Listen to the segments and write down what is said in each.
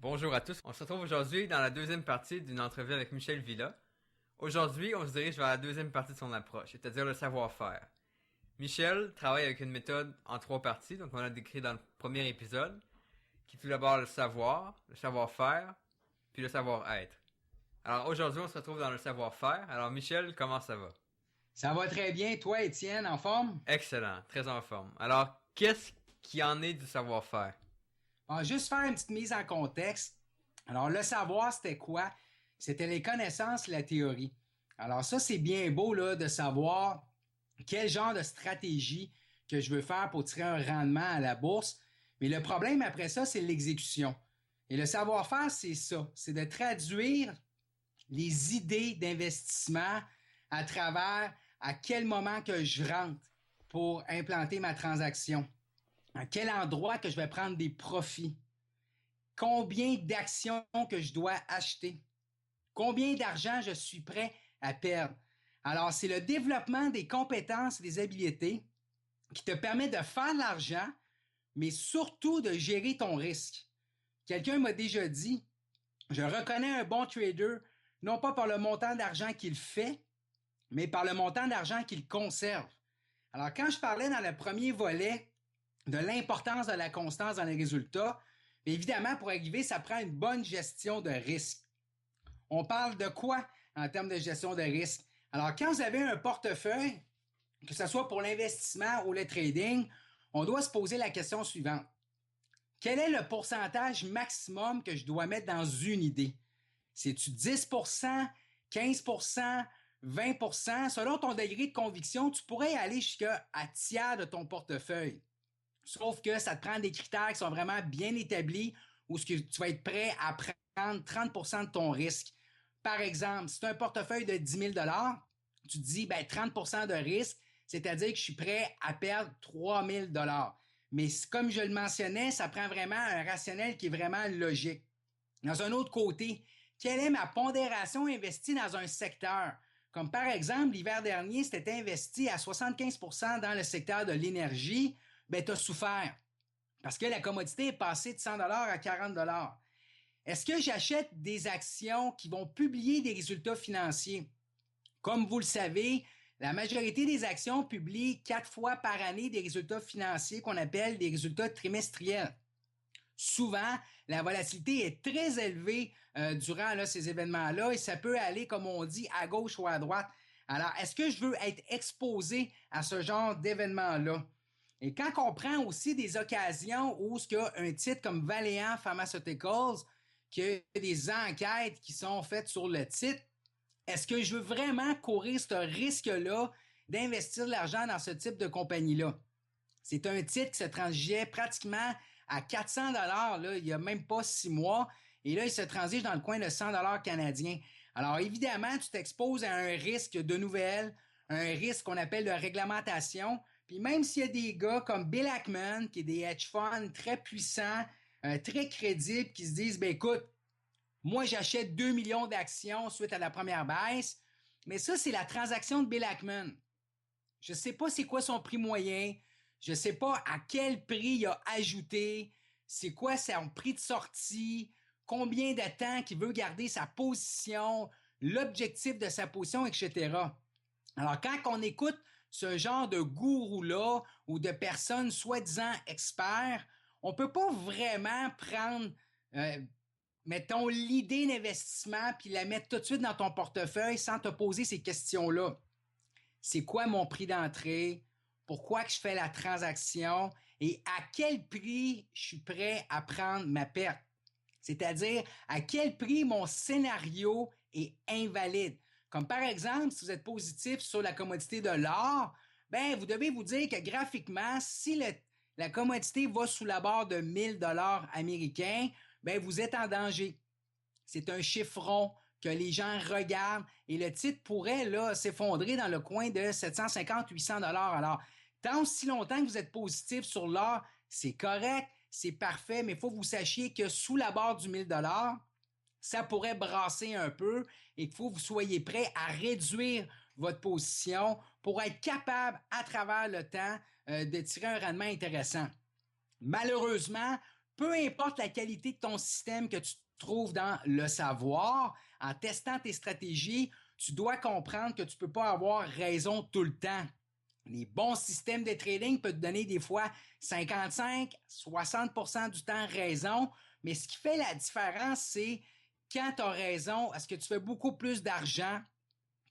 Bonjour à tous, on se retrouve aujourd'hui dans la deuxième partie d'une entrevue avec Michel Villa. Aujourd'hui, on se dirige vers la deuxième partie de son approche, c'est-à-dire le savoir-faire. Michel travaille avec une méthode en trois parties, donc on a décrit dans le premier épisode, qui est tout d'abord le savoir, le savoir-faire, puis le savoir-être. Alors aujourd'hui, on se retrouve dans le savoir-faire. Alors Michel, comment ça va? Ça va très bien, toi, Étienne, en forme? Excellent, très en forme. Alors, qu'est-ce qui en est du savoir-faire? Juste faire une petite mise en contexte. Alors, le savoir, c'était quoi? C'était les connaissances, la théorie. Alors ça, c'est bien beau là de savoir quel genre de stratégie que je veux faire pour tirer un rendement à la bourse. Mais le problème après ça, c'est l'exécution. Et le savoir-faire, c'est ça. C'est de traduire les idées d'investissement à travers à quel moment que je rentre pour implanter ma transaction. À quel endroit que je vais prendre des profits. Combien d'actions que je dois acheter. Combien d'argent je suis prêt à perdre. Alors, c'est le développement des compétences et des habiletés qui te permet de faire de l'argent, mais surtout de gérer ton risque. Quelqu'un m'a déjà dit, je reconnais un bon trader, non pas par le montant d'argent qu'il fait, mais par le montant d'argent qu'il conserve. Alors, quand je parlais dans le premier volet de l'importance de la constance dans les résultats, évidemment, pour arriver, ça prend une bonne gestion de risque. On parle de quoi en termes de gestion de risque? Alors, quand vous avez un portefeuille, que ce soit pour l'investissement ou le trading, on doit se poser la question suivante. Quel est le pourcentage maximum que je dois mettre dans une idée? C'est-tu 10%, 15%, 20%? Selon ton degré de conviction, tu pourrais aller jusqu'à tiers de ton portefeuille. Sauf que ça te prend des critères qui sont vraiment bien établis où tu vas être prêt à prendre 30% de ton risque. Par exemple, si tu as un portefeuille de 10 000 tu te dis 30% de risque, c'est-à-dire que je suis prêt à perdre 3 000 Mais comme je le mentionnais, ça prend vraiment un rationnel qui est vraiment logique. Dans un autre côté, quelle est ma pondération investie dans un secteur? Comme par exemple, l'hiver dernier, si tu étais investi à 75% dans le secteur de l'énergie, tu as souffert parce que la commodité est passée de 100 à 40 $. Est-ce que j'achète des actions qui vont publier des résultats financiers? Comme vous le savez, la majorité des actions publient 4 fois par année des résultats financiers qu'on appelle des résultats trimestriels. Souvent, la volatilité est très élevée durant ces événements-là et ça peut aller, comme on dit, à gauche ou à droite. Alors, est-ce que je veux être exposé à ce genre d'événements-là? Et quand on prend aussi des occasions où il y a un titre comme Valeant Pharmaceuticals, qu'il y a des enquêtes qui sont faites sur le titre, est-ce que je veux vraiment courir ce risque-là d'investir de l'argent dans ce type de compagnie-là? C'est un titre qui se transigeait pratiquement à 400 là, il y a même pas 6 mois. Et là, il se transige dans le coin de 100 canadiens. Alors, évidemment, tu t'exposes à un risque de nouvelles, un risque qu'on appelle de réglementation. Puis même s'il y a des gars comme Bill Ackman, qui est des hedge funds très puissants, très crédibles, qui se disent, écoute, moi, j'achète 2 millions d'actions suite à la première baisse. Mais ça, c'est la transaction de Bill Ackman. Je sais pas c'est quoi son prix moyen. Je sais pas à quel prix il a ajouté. C'est quoi son prix de sortie. Combien de temps qu'il veut garder sa position. L'objectif de sa position, etc. Alors, quand on écoute ce genre de gourou-là ou de personnes soi-disant experts, on peut pas vraiment prendre mettons, l'idée d'investissement puis la mettre tout de suite dans ton portefeuille sans te poser ces questions-là. C'est quoi mon prix d'entrée? Pourquoi que je fais la transaction? Et à quel prix je suis prêt à prendre ma perte? C'est-à-dire, à quel prix mon scénario est invalide? Comme par exemple, si vous êtes positif sur la commodité de l'or, vous devez vous dire que graphiquement, si la commodité va sous la barre de 1000 $ américains, vous êtes en danger. C'est un chiffron que les gens regardent et le titre pourrait là s'effondrer dans le coin de 750-800 $. Alors, tant aussi longtemps que vous êtes positif sur l'or, c'est correct, c'est parfait, mais il faut que vous sachiez que sous la barre du 1000 $, ça pourrait brasser un peu et qu'il faut que vous soyez prêt à réduire votre position pour être capable, à travers le temps, de tirer un rendement intéressant. Malheureusement, peu importe la qualité de ton système que tu trouves dans le savoir, en testant tes stratégies, tu dois comprendre que tu ne peux pas avoir raison tout le temps. Les bons systèmes de trading peuvent te donner des fois 55-60% du temps raison, mais ce qui fait la différence, c'est quand tu as raison, est-ce que tu fais beaucoup plus d'argent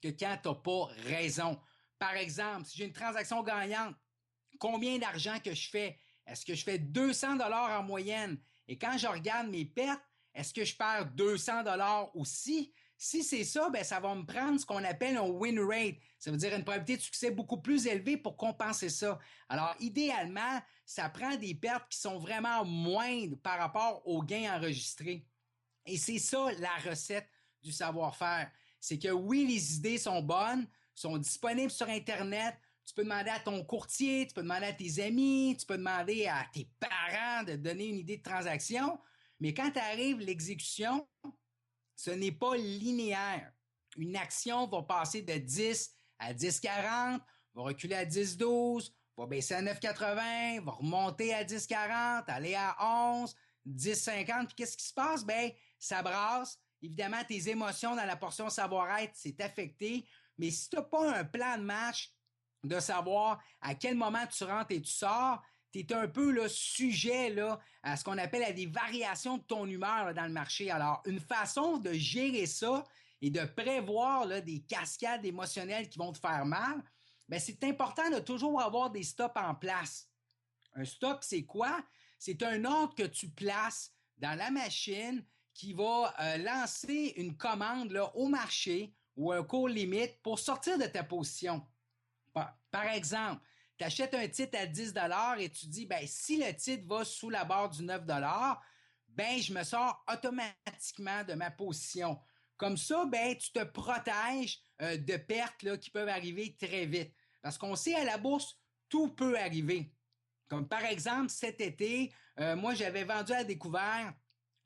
que quand tu n'as pas raison? Par exemple, si j'ai une transaction gagnante, combien d'argent que je fais? Est-ce que je fais 200 $ en moyenne? Et quand je regarde mes pertes, est-ce que je perds 200 $ aussi? Si c'est ça, ben ça va me prendre ce qu'on appelle un win rate. Ça veut dire une probabilité de succès beaucoup plus élevée pour compenser ça. Alors, idéalement, ça prend des pertes qui sont vraiment moindres par rapport aux gains enregistrés. Et c'est ça la recette du savoir-faire. C'est que oui, les idées sont bonnes, sont disponibles sur Internet. Tu peux demander à ton courtier, tu peux demander à tes amis, tu peux demander à tes parents de te donner une idée de transaction. Mais quand arrive l'exécution, ce n'est pas linéaire. Une action va passer de 10 à 10,40, va reculer à 10,12, va baisser à 9,80, va remonter à 10,40, aller à 11, 10,50. Puis qu'est-ce qui se passe? Ben, ça brasse. Évidemment, tes émotions dans la portion savoir-être, c'est affecté. Mais si tu n'as pas un plan de match de savoir à quel moment tu rentres et tu sors, tu es un peu là, sujet là, à ce qu'on appelle à des variations de ton humeur là, dans le marché. Alors, une façon de gérer ça et de prévoir là, des cascades émotionnelles qui vont te faire mal, bien, c'est important de toujours avoir des stops en place. Un stop, c'est quoi? C'est un ordre que tu places dans la machine qui va lancer une commande là, au marché ou un cours limite pour sortir de ta position. Par exemple, tu achètes un titre à 10 $ et tu dis, ben, si le titre va sous la barre du 9 $, ben, je me sors automatiquement de ma position. Comme ça, ben, tu te protèges de pertes là, qui peuvent arriver très vite. Parce qu'on sait à la bourse, tout peut arriver. Comme par exemple, cet été, moi, j'avais vendu à découvert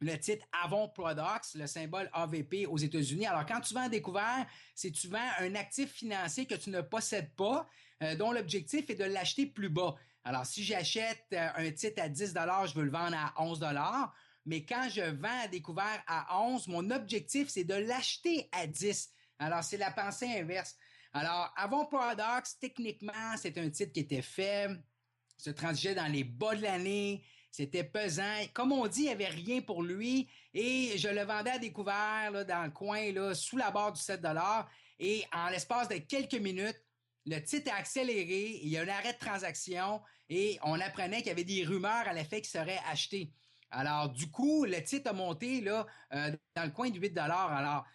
le titre Avon Products, le symbole AVP aux États-Unis. Alors, quand tu vends à découvert, c'est tu vends un actif financier que tu ne possèdes pas, dont l'objectif est de l'acheter plus bas. Alors, si j'achète un titre à 10 $, je veux le vendre à 11 $. Mais quand je vends à découvert à 11, mon objectif, c'est de l'acheter à 10. Alors, c'est la pensée inverse. Alors, Avon Products, techniquement, c'est un titre qui était faible, se transigeait dans les bas de l'année, c'était pesant. Comme on dit, il n'y avait rien pour lui. Et je le vendais à découvert là, dans le coin, là, sous la barre du 7 $. Et en l'espace de quelques minutes, le titre a accéléré. Il y a un arrêt de transaction. Et on apprenait qu'il y avait des rumeurs à l'effet qu'il serait acheté. Alors, du coup, le titre a monté là, dans le coin de 8 $. Alors,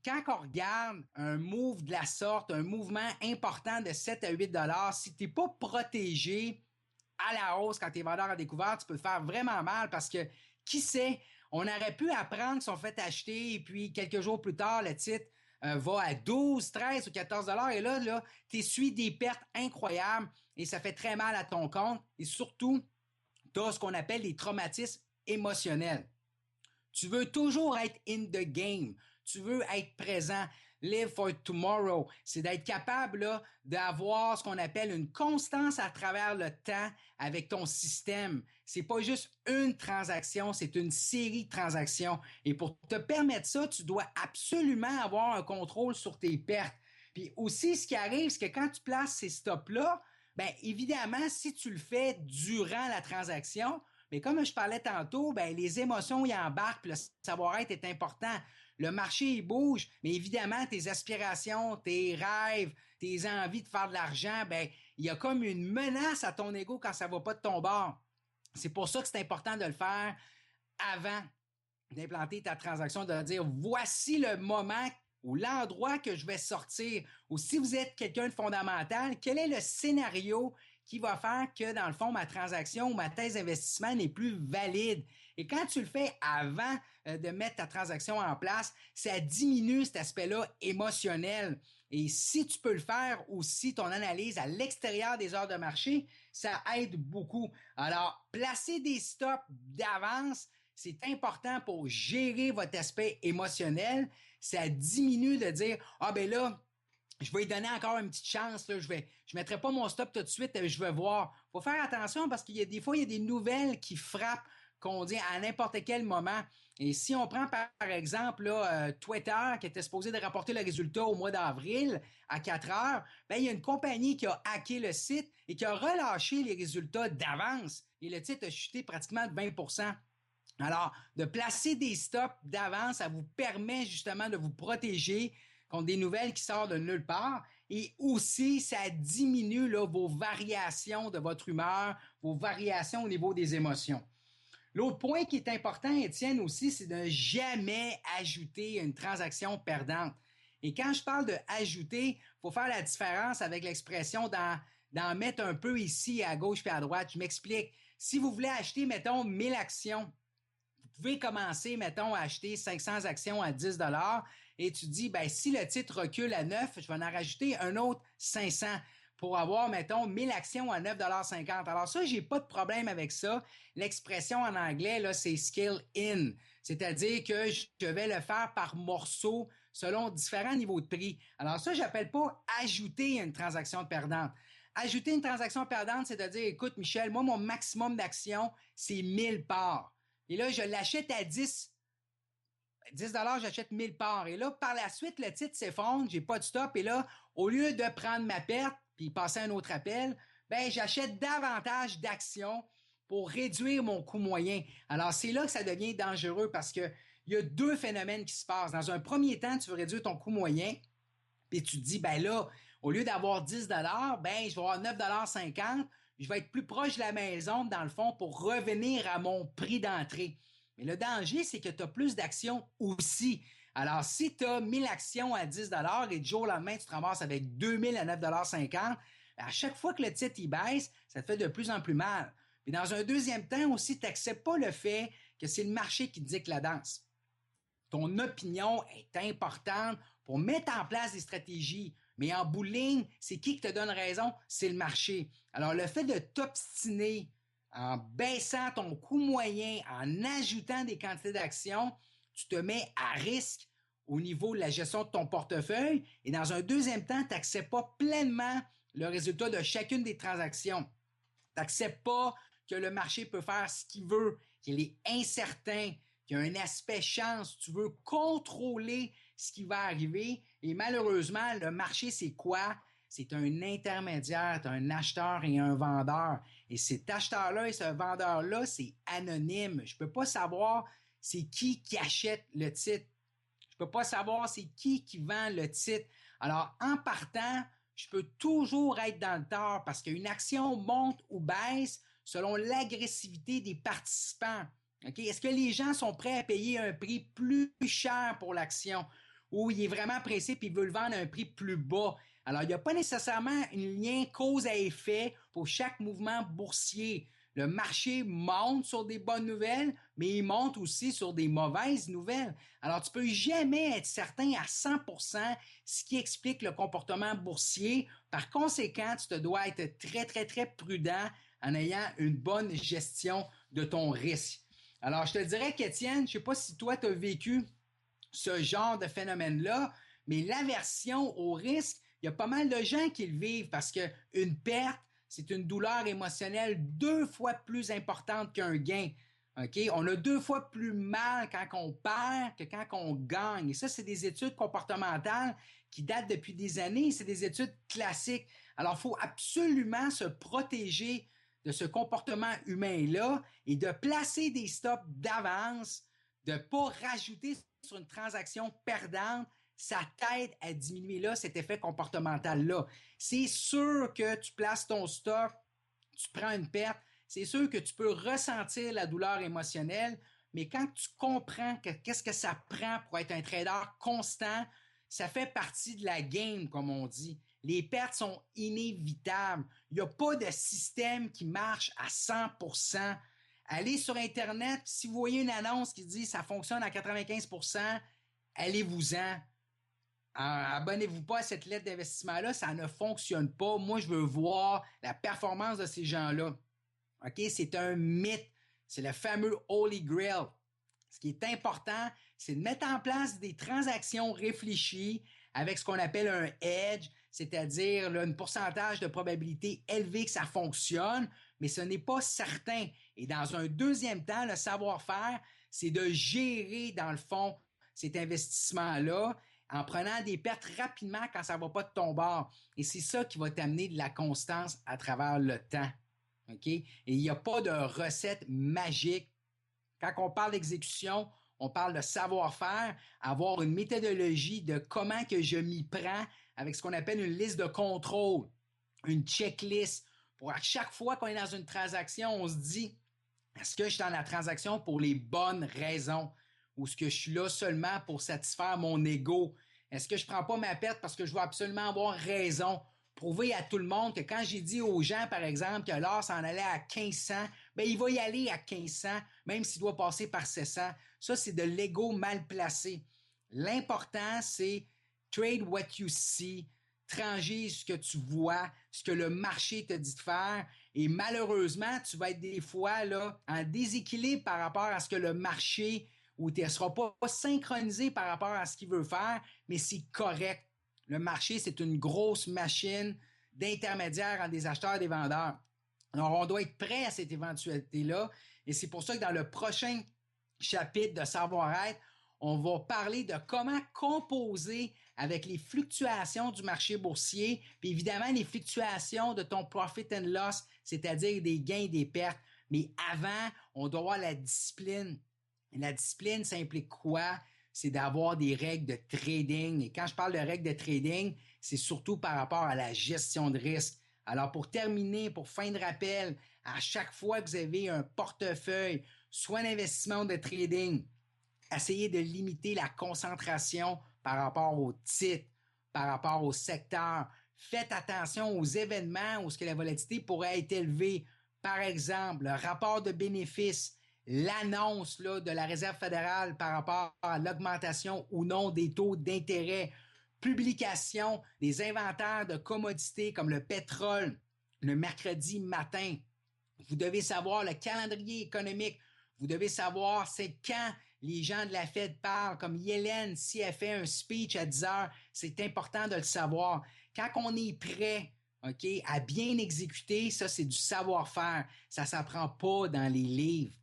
quand on regarde un move de la sorte, un mouvement important de 7 à 8 $, si tu n'es pas protégé à la hausse quand tu es vendeur à découvert, tu peux te faire vraiment mal parce que, qui sait, on aurait pu apprendre qu'ils sont fait acheter et puis quelques jours plus tard, le titre va à 12, 13 ou 14 $ et là tu essuies des pertes incroyables et ça fait très mal à ton compte et surtout, tu as ce qu'on appelle les traumatismes émotionnels. Tu veux toujours être in the game. Tu veux être présent. Live for tomorrow. C'est d'être capable là, d'avoir ce qu'on appelle une constance à travers le temps avec ton système. C'est pas juste une transaction, c'est une série de transactions. Et pour te permettre ça, tu dois absolument avoir un contrôle sur tes pertes. Puis aussi, ce qui arrive, c'est que quand tu places ces stops-là, bien évidemment, si tu le fais durant la transaction, mais comme je parlais tantôt, ben, les émotions y embarquent, puis le savoir-être est important. Le marché, il bouge, mais évidemment, tes aspirations, tes rêves, tes envies de faire de l'argent, ben, il y a comme une menace à ton ego quand ça ne va pas de ton bord. C'est pour ça que c'est important de le faire avant d'implanter ta transaction, de dire voici le moment ou l'endroit que je vais sortir. Ou si vous êtes quelqu'un de fondamental, quel est le scénario qui va faire que, dans le fond, ma transaction ou ma thèse d'investissement n'est plus valide. Et quand tu le fais avant de mettre ta transaction en place, ça diminue cet aspect-là émotionnel. Et si tu peux le faire aussi, ton analyse à l'extérieur des heures de marché, ça aide beaucoup. Alors, placer des stops d'avance, c'est important pour gérer votre aspect émotionnel. Ça diminue de dire « Ah ben là, je vais lui donner encore une petite chance, là. Je mettrai pas mon stop tout de suite, je vais voir. » Il faut faire attention parce qu'il y a des fois, il y a des nouvelles qui frappent qu'on dit à n'importe quel moment. Et si on prend par exemple là, Twitter qui était supposé de rapporter le résultat au mois d'avril à 4 heures, ben, il y a une compagnie qui a hacké le site et qui a relâché les résultats d'avance. Et le titre a chuté pratiquement de 20%. Alors, de placer des stops d'avance, ça vous permet justement de vous protéger contre des nouvelles qui sortent de nulle part. Et aussi, ça diminue là, vos variations de votre humeur, vos variations au niveau des émotions. L'autre point qui est important, Étienne, aussi, c'est de ne jamais ajouter une transaction perdante. Et quand je parle de ajouter, il faut faire la différence avec l'expression d'en mettre un peu ici à gauche puis à droite. Je m'explique. Si vous voulez acheter, mettons, 1000 actions, vous pouvez commencer, mettons, à acheter 500 actions à 10 et tu dis, ben si le titre recule à 9, je vais en rajouter un autre 500 pour avoir, mettons, 1000 actions à 9,50 $. Alors ça, j'ai pas de problème avec ça. L'expression en anglais, là, c'est scale in. C'est-à-dire que je vais le faire par morceaux selon différents niveaux de prix. Alors ça, j'appelle pas ajouter une transaction perdante. Ajouter une transaction perdante, c'est de dire, écoute, Michel, moi, mon maximum d'actions, c'est 1000 parts. Et là, je l'achète à 10 $, j'achète 1000 parts. Et là, par la suite, le titre s'effondre, j'ai pas de stop. Et là, au lieu de prendre ma perte puis passer un autre appel, ben j'achète davantage d'actions pour réduire mon coût moyen. Alors, c'est là que ça devient dangereux parce que il y a deux phénomènes qui se passent. Dans un premier temps, tu veux réduire ton coût moyen, puis tu te dis, ben là, au lieu d'avoir 10 $, ben je vais avoir 9,50 $. Je vais être plus proche de la maison, dans le fond, pour revenir à mon prix d'entrée. Mais le danger, c'est que tu as plus d'actions aussi. Alors, si tu as 1000 actions à 10 $ et du jour au lendemain, tu te ramasses avec 2000 à 9,50 $, à chaque fois que le titre y baisse, ça te fait de plus en plus mal. Puis dans un deuxième temps aussi, tu n'acceptes pas le fait que c'est le marché qui dicte la danse. Ton opinion est importante pour mettre en place des stratégies. Mais en bout de ligne, c'est qui te donne raison? C'est le marché. Alors, le fait de t'obstiner en baissant ton coût moyen, en ajoutant des quantités d'actions, tu te mets à risque au niveau de la gestion de ton portefeuille. Et dans un deuxième temps, tu n'acceptes pas pleinement le résultat de chacune des transactions. Tu n'acceptes pas que le marché peut faire ce qu'il veut, qu'il est incertain, qu'il y a un aspect chance. Tu veux contrôler ce qui va arriver. Et malheureusement, le marché, c'est quoi? C'est un intermédiaire, tu as un acheteur et un vendeur. Et cet acheteur-là et ce vendeur-là, c'est anonyme. Je ne peux pas savoir c'est qui achète le titre. Je ne peux pas savoir c'est qui vend le titre. Alors, en partant, je peux toujours être dans le tort parce qu'une action monte ou baisse selon l'agressivité des participants. Okay? Est-ce que les gens sont prêts à payer un prix plus cher pour l'action ou il est vraiment pressé et il veut le vendre à un prix plus bas? Alors, il n'y a pas nécessairement un lien cause à effet pour chaque mouvement boursier. Le marché monte sur des bonnes nouvelles, mais il monte aussi sur des mauvaises nouvelles. Alors, tu ne peux jamais être certain à 100% ce qui explique le comportement boursier. Par conséquent, tu te dois être très, très, très prudent en ayant une bonne gestion de ton risque. Alors, je te dirais qu'Étienne, je ne sais pas si toi, tu as vécu ce genre de phénomène-là, mais l'aversion au risque, il y a pas mal de gens qui le vivent parce qu'une perte, c'est une douleur émotionnelle 2 fois plus importante qu'un gain. Okay? On a 2 fois plus mal quand on perd que quand on gagne. Et ça, c'est des études comportementales qui datent depuis des années. C'est des études classiques. Alors, il faut absolument se protéger de ce comportement humain-là et de placer des stops d'avance, de ne pas rajouter sur une transaction perdante. Ça t'aide à diminuer là, cet effet comportemental-là. C'est sûr que tu places ton stop, tu prends une perte, c'est sûr que tu peux ressentir la douleur émotionnelle, mais quand tu comprends qu'est-ce que ça prend pour être un trader constant, ça fait partie de la game, comme on dit. Les pertes sont inévitables. Il n'y a pas de système qui marche à 100%. Allez sur Internet, si vous voyez une annonce qui dit « ça fonctionne à 95%, allez-vous-en ». Abonnez-vous pas à cette lettre d'investissement-là, ça ne fonctionne pas. Moi, je veux voir la performance de ces gens-là. OK? C'est un mythe. C'est le fameux Holy Grail. Ce qui est important, c'est de mettre en place des transactions réfléchies avec ce qu'on appelle un hedge, c'est-à-dire là, un pourcentage de probabilité élevé que ça fonctionne, mais ce n'est pas certain. Et dans un deuxième temps, le savoir-faire, c'est de gérer, dans le fond, cet investissement-là en prenant des pertes rapidement quand ça ne va pas de ton bord. Et c'est ça qui va t'amener de la constance à travers le temps. OK? Et il n'y a pas de recette magique. Quand on parle d'exécution, on parle de savoir-faire, avoir une méthodologie de comment que je m'y prends avec ce qu'on appelle une liste de contrôle, une checklist. Pour à chaque fois qu'on est dans une transaction, on se dit, est-ce que je suis dans la transaction pour les bonnes raisons ou est-ce que je suis là seulement pour satisfaire mon ego? Est-ce que je ne prends pas ma perte parce que je veux absolument avoir raison? Prouver à tout le monde que quand j'ai dit aux gens, par exemple, que l'or s'en allait à 1500, bien, il va y aller à 1500, même s'il doit passer par 700. Ça, c'est de l'ego mal placé. L'important, c'est trade what you see, trancher ce que tu vois, ce que le marché te dit de faire. Et malheureusement, tu vas être des fois là, en déséquilibre par rapport à ce que le marché ou tu ne seras pas synchronisé par rapport à ce qu'il veut faire, mais c'est correct. Le marché, c'est une grosse machine d'intermédiaire entre des acheteurs et des vendeurs. Alors, on doit être prêt à cette éventualité-là. Et c'est pour ça que dans le prochain chapitre de Savoir-être, on va parler de comment composer avec les fluctuations du marché boursier, puis évidemment les fluctuations de ton profit and loss, c'est-à-dire des gains et des pertes. Mais avant, on doit avoir la discipline. Et la discipline, ça implique quoi? C'est d'avoir des règles de trading. Et quand je parle de règles de trading, c'est surtout par rapport à la gestion de risque. Alors, pour terminer, pour fin de rappel, à chaque fois que vous avez un portefeuille, soit d'investissement ou de trading, essayez de limiter la concentration par rapport au titre, par rapport au secteur. Faites attention aux événements où la volatilité pourrait être élevée. Par exemple, le rapport de bénéfices, l'annonce là, de la Réserve fédérale par rapport à l'augmentation ou non des taux d'intérêt, publication des inventaires de commodités comme le pétrole le mercredi matin. Vous devez savoir le calendrier économique. Vous devez savoir c'est quand les gens de la Fed parlent, comme Yellen, si elle fait un speech à 10 heures, c'est important de le savoir. Quand on est prêt, OK, à bien exécuter, ça, c'est du savoir-faire. Ça ne s'apprend pas dans les livres.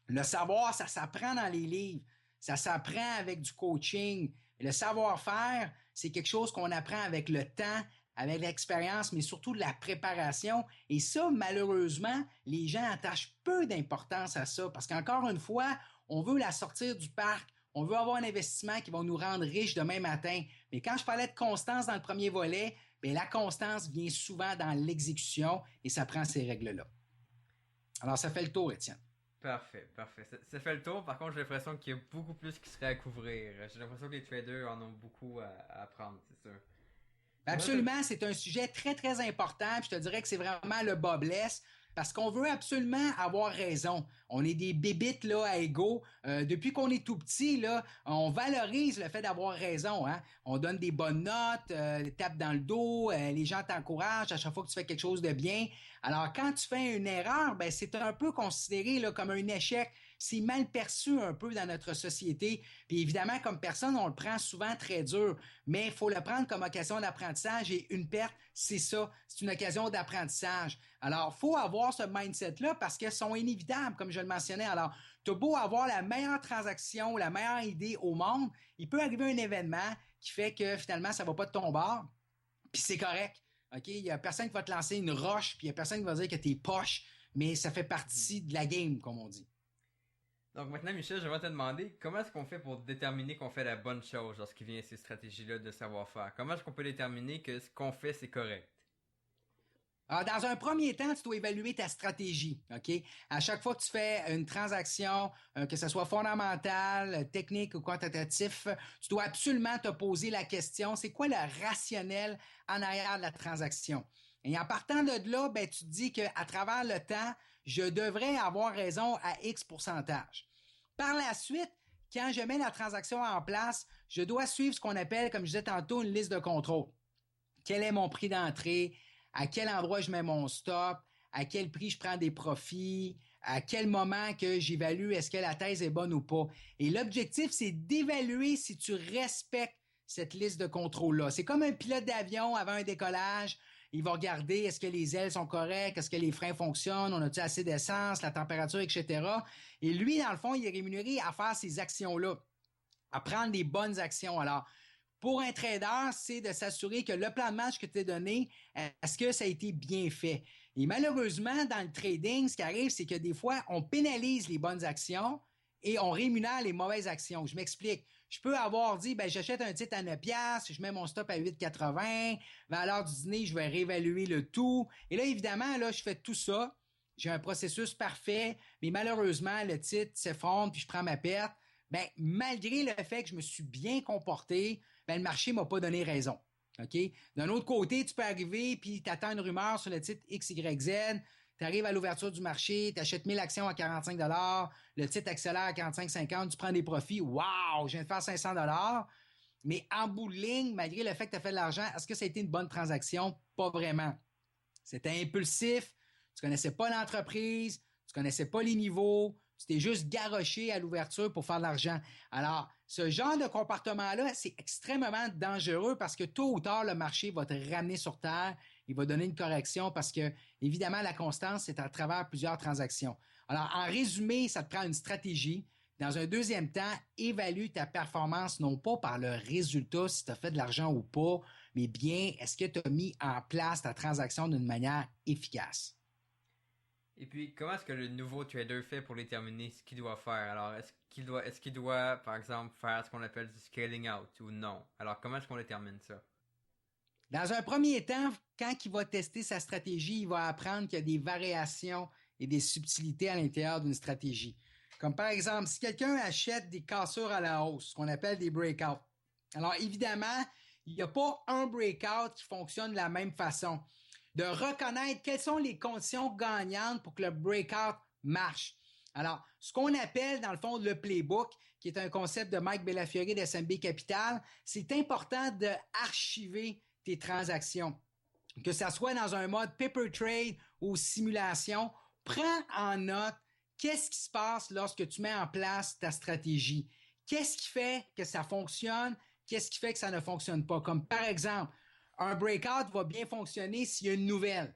Le savoir, ça s'apprend dans les livres. Ça s'apprend avec du coaching. Le savoir-faire, c'est quelque chose qu'on apprend avec le temps, avec l'expérience, mais surtout de la préparation. Et ça, malheureusement, les gens attachent peu d'importance à ça parce qu'encore une fois, on veut la sortir du parc. On veut avoir un investissement qui va nous rendre riches demain matin. Mais quand je parlais de constance dans le premier volet, bien, la constance vient souvent dans l'exécution et ça prend ces règles-là. Alors, ça fait le tour, Étienne. Parfait, parfait. Ça fait le tour. Par contre, j'ai l'impression qu'il y a beaucoup plus qui serait à couvrir. J'ai l'impression que les traders en ont beaucoup à apprendre, c'est sûr. Absolument, c'est un sujet très, très important. Puis je te dirais que c'est vraiment le bas blesse parce qu'on veut absolument avoir raison. On est des bébites là, à ego. Depuis qu'on est tout petit, là, on valorise le fait d'avoir raison. Hein? On donne des bonnes notes, tape dans le dos, les gens t'encouragent à chaque fois que tu fais quelque chose de bien. Alors, quand tu fais une erreur, ben, c'est un peu considéré là, comme un échec. C'est mal perçu un peu dans notre société. Puis évidemment, comme personne, on le prend souvent très dur, mais il faut le prendre comme occasion d'apprentissage et une perte, c'est ça, c'est une occasion d'apprentissage. Alors, il faut avoir ce mindset-là parce qu'elles sont inévitables, comme je le mentionnais. Alors, tu as beau avoir la meilleure transaction, la meilleure idée au monde, il peut arriver un événement qui fait que finalement, ça ne va pas de ton bord, puis c'est correct. OK? Il n'y a personne qui va te lancer une roche, puis il n'y a personne qui va dire que t'es poche, mais ça fait partie de la game, comme on dit. Donc maintenant, Michel, je vais te demander comment est-ce qu'on fait pour déterminer qu'on fait la bonne chose lorsqu'il vient à ces stratégies-là de savoir-faire? Comment est-ce qu'on peut déterminer que ce qu'on fait, c'est correct? Alors, dans un premier temps, tu dois évaluer ta stratégie. OK? À chaque fois que tu fais une transaction, que ce soit fondamentale, technique ou quantitatif, tu dois absolument te poser la question, c'est quoi le rationnel en arrière de la transaction? Et en partant de là, ben, tu te dis qu'à travers le temps, je devrais avoir raison à X pourcentage. Par la suite, quand je mets la transaction en place, je dois suivre ce qu'on appelle, comme je disais tantôt, une liste de contrôle. Quel est mon prix d'entrée? À quel endroit je mets mon stop? À quel prix je prends des profits? À quel moment que j'évalue est-ce que la thèse est bonne ou pas? Et l'objectif, c'est d'évaluer si tu respectes cette liste de contrôle-là. C'est comme un pilote d'avion avant un décollage. Il va regarder est-ce que les ailes sont correctes, est-ce que les freins fonctionnent, on a-tu assez d'essence, la température, etc. Et lui, dans le fond, il est rémunéré à faire ces actions-là, à prendre les bonnes actions. Alors, pour un trader, c'est de s'assurer que le plan de match que tu as donné, est-ce que ça a été bien fait? Et malheureusement, dans le trading, ce qui arrive, c'est que des fois, on pénalise les bonnes actions et on rémunère les mauvaises actions. Je m'explique. Je peux avoir dit, j'achète un titre à 9 piastres, je mets mon stop à 8,80, à l'heure du dîner, je vais réévaluer le tout. Et là, évidemment, là, je fais tout ça. J'ai un processus parfait, mais malheureusement, le titre s'effondre puis je prends ma perte. Malgré le fait que je me suis bien comporté, le marché ne m'a pas donné raison. OK? D'un autre côté, tu peux arriver puis tu attends une rumeur sur le titre XYZ, tu arrives à l'ouverture du marché, tu achètes 1000 actions à 45 $, le titre accélère à 45,50, tu prends des profits. Wow! Je viens de faire 500 $. Mais en bout de ligne, malgré le fait que tu as fait de l'argent, est-ce que ça a été une bonne transaction? Pas vraiment. C'était impulsif, tu connaissais pas l'entreprise, tu connaissais pas les niveaux, tu t'es juste garoché à l'ouverture pour faire de l'argent. Alors, ce genre de comportement-là, c'est extrêmement dangereux parce que tôt ou tard, le marché va te ramener sur terre, il va donner une correction parce que, évidemment, la constance, c'est à travers plusieurs transactions. Alors, en résumé, ça te prend une stratégie. Dans un deuxième temps, évalue ta performance non pas par le résultat, si tu as fait de l'argent ou pas, mais bien, est-ce que tu as mis en place ta transaction d'une manière efficace? Et puis, comment est-ce que le nouveau trader fait pour déterminer ce qu'il doit faire? Alors, est-ce qu'il doit, par exemple, faire ce qu'on appelle du scaling out ou non? Alors, comment est-ce qu'on détermine ça? Dans un premier temps, quand il va tester sa stratégie, il va apprendre qu'il y a des variations et des subtilités à l'intérieur d'une stratégie. Comme par exemple, si quelqu'un achète des cassures à la hausse, ce qu'on appelle des breakouts. Alors évidemment, il n'y a pas un breakout qui fonctionne de la même façon. De reconnaître quelles sont les conditions gagnantes pour que le breakout marche. Alors, ce qu'on appelle dans le fond le playbook, qui est un concept de Mike Bellafiore d'SMB Capital, c'est important d'archiver tes transactions. Que ça soit dans un mode paper trade ou simulation, prends en note qu'est-ce qui se passe lorsque tu mets en place ta stratégie. Qu'est-ce qui fait que ça fonctionne? Qu'est-ce qui fait que ça ne fonctionne pas? Comme par exemple, un breakout va bien fonctionner s'il y a une nouvelle,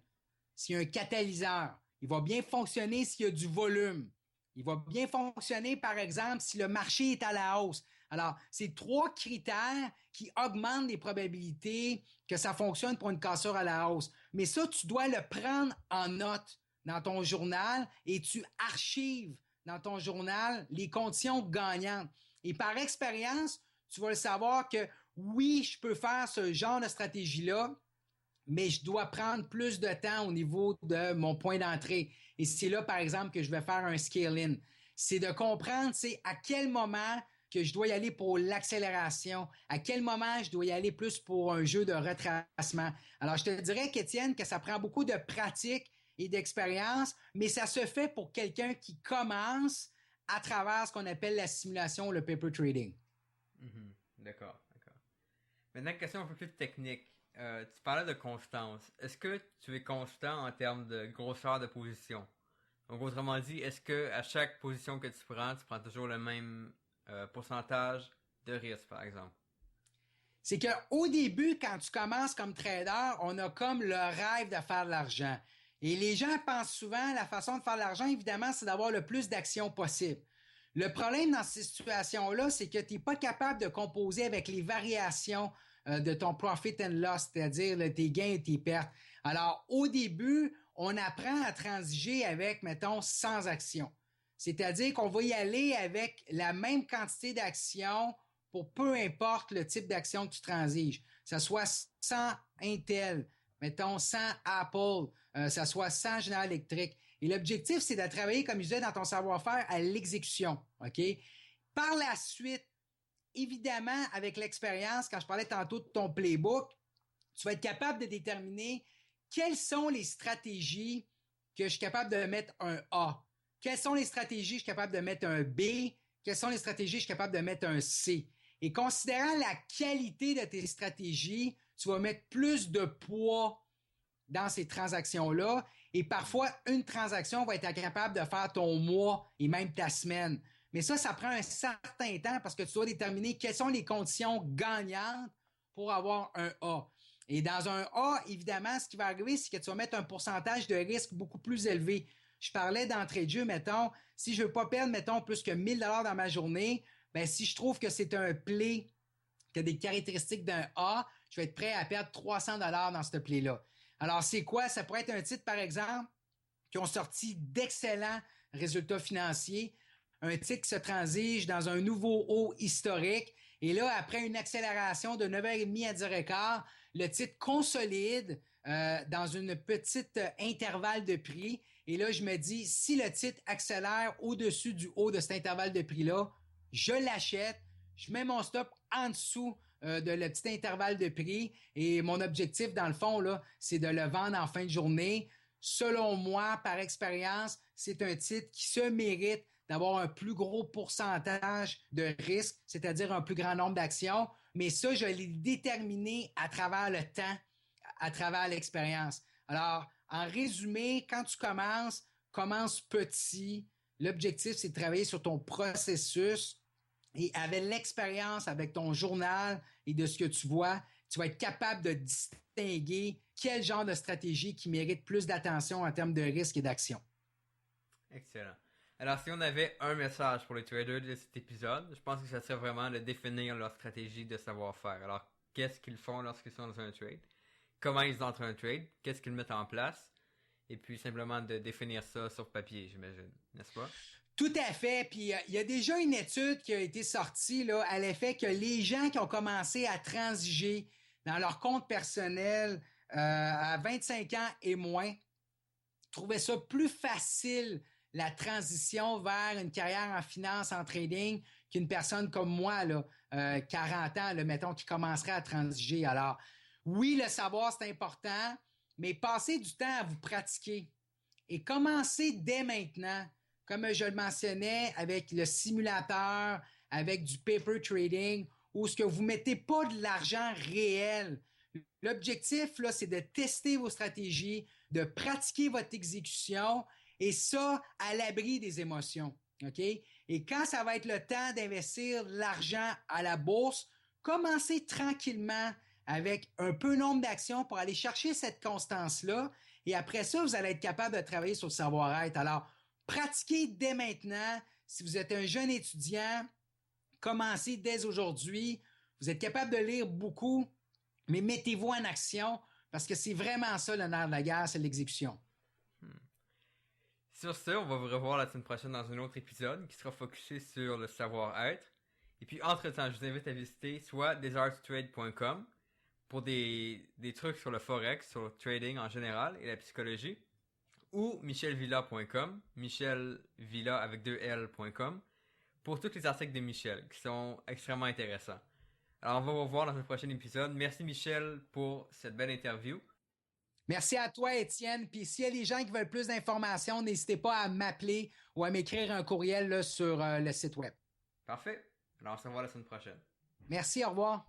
s'il y a un catalyseur. Il va bien fonctionner s'il y a du volume. Il va bien fonctionner, par exemple, si le marché est à la hausse. Alors, c'est 3 critères qui augmentent les probabilités que ça fonctionne pour une cassure à la hausse. Mais ça, tu dois le prendre en note dans ton journal et tu archives dans ton journal les conditions gagnantes. Et par expérience, tu vas le savoir que oui, je peux faire ce genre de stratégie-là, mais je dois prendre plus de temps au niveau de mon point d'entrée. Et c'est là, par exemple, que je vais faire un scale-in. C'est de comprendre, c'est à quel moment que je dois y aller pour l'accélération, à quel moment je dois y aller plus pour un jeu de retracement. Alors, je te dirais, qu'Étienne, que ça prend beaucoup de pratique et d'expérience, mais ça se fait pour quelqu'un qui commence à travers ce qu'on appelle la simulation, le paper trading. Mhm. D'accord, d'accord. Maintenant, une question un peu plus technique. Tu parlais de constance. Est-ce que tu es constant en termes de grosseur de position? Donc, autrement dit, est-ce que à chaque position que tu prends toujours le même pourcentage de risque, par exemple? C'est qu'au début, quand tu commences comme trader, on a comme le rêve de faire de l'argent. Et les gens pensent souvent, la façon de faire de l'argent, évidemment, c'est d'avoir le plus d'actions possible. Le problème dans ces situations-là, c'est que tu n'es pas capable de composer avec les variations de ton profit and loss, c'est-à-dire tes gains et tes pertes. Alors, au début, on apprend à transiger avec, mettons, 100 actions. C'est-à-dire qu'on va y aller avec la même quantité d'actions pour peu importe le type d'action que tu transiges. Ça soit 100 Intel, mettons 100 Apple, ça soit 100 General Electric. Et l'objectif, c'est de travailler, comme je disais, dans ton savoir-faire à l'exécution. OK? Par la suite, évidemment, avec l'expérience, quand je parlais tantôt de ton playbook, tu vas être capable de déterminer quelles sont les stratégies que je suis capable de mettre un A. Quelles sont les stratégies que je suis capable de mettre un B? Quelles sont les stratégies que je suis capable de mettre un C? Et considérant la qualité de tes stratégies, tu vas mettre plus de poids dans ces transactions-là. Et parfois, une transaction va être capable de faire ton mois et même ta semaine. Mais ça prend un certain temps parce que tu dois déterminer quelles sont les conditions gagnantes pour avoir un A. Et dans un A, évidemment, ce qui va arriver, c'est que tu vas mettre un pourcentage de risque beaucoup plus élevé. Je parlais d'entrée de jeu, mettons, si je ne veux pas perdre, mettons, plus que 1 000 $ dans ma journée, ben si je trouve que c'est un play qui a des caractéristiques d'un A, je vais être prêt à perdre 300 $ dans ce play-là. Alors, c'est quoi? Ça pourrait être un titre, par exemple, qui ont sorti d'excellents résultats financiers, un titre qui se transige dans un nouveau haut historique, et là, après une accélération de 9h30 à 10h15, le titre consolide dans une petite intervalle de prix. Et là, je me dis, si le titre accélère au-dessus du haut de cet intervalle de prix-là, je l'achète, je mets mon stop en dessous de le petit intervalle de prix. Et mon objectif, dans le fond, là, c'est de le vendre en fin de journée. Selon moi, par expérience, c'est un titre qui se mérite d'avoir un plus gros pourcentage de risque, c'est-à-dire un plus grand nombre d'actions. Mais ça, je l'ai déterminé à travers le temps, à travers l'expérience. Alors, en résumé, quand tu commence petit. L'objectif, c'est de travailler sur ton processus et avec l'expérience, avec ton journal et de ce que tu vois, tu vas être capable de distinguer quel genre de stratégie qui mérite plus d'attention en termes de risque et d'action. Excellent. Alors, si on avait un message pour les traders de cet épisode, je pense que ça serait vraiment de définir leur stratégie de savoir-faire. Alors, qu'est-ce qu'ils font lorsqu'ils sont dans un trade? Comment ils entrent un trade? Qu'est-ce qu'ils mettent en place? Et puis, simplement de définir ça sur papier, j'imagine. N'est-ce pas? Tout à fait. Puis il y a déjà une étude qui a été sortie là, à l'effet que les gens qui ont commencé à transiger dans leur compte personnel à 25 ans et moins trouvaient ça plus facile, la transition vers une carrière en finance, en trading, qu'une personne comme moi, là, 40 ans, là, mettons, qui commencerait à transiger. Alors, oui, le savoir, c'est important, mais passez du temps à vous pratiquer et commencez dès maintenant, comme je le mentionnais, avec le simulateur, avec du paper trading, où ce que vous mettez pas de l'argent réel. L'objectif, là, c'est de tester vos stratégies, de pratiquer votre exécution, et ça, à l'abri des émotions. OK? Et quand ça va être le temps d'investir l'argent à la bourse, commencez tranquillement avec un peu nombre d'actions pour aller chercher cette constance-là. Et après ça, vous allez être capable de travailler sur le savoir-être. Alors, pratiquez dès maintenant. Si vous êtes un jeune étudiant, commencez dès aujourd'hui. Vous êtes capable de lire beaucoup, mais mettez-vous en action parce que c'est vraiment ça le nerf de la guerre, c'est l'exécution. Sur ce, on va vous revoir la semaine prochaine dans un autre épisode qui sera focusé sur le savoir-être. Et puis, entre-temps, je vous invite à visiter soit desartstrade.com pour des trucs sur le forex, sur le trading en général et la psychologie, ou michelvilla.com, michelvilla avec 2L.com, pour tous les articles de Michel qui sont extrêmement intéressants. Alors, on va vous revoir dans un prochain épisode. Merci Michel pour cette belle interview. Merci à toi, Étienne. Puis s'il y a des gens qui veulent plus d'informations, n'hésitez pas à m'appeler ou à m'écrire un courriel là, sur le site web. Parfait. Alors, on se revoit la semaine prochaine. Merci, au revoir.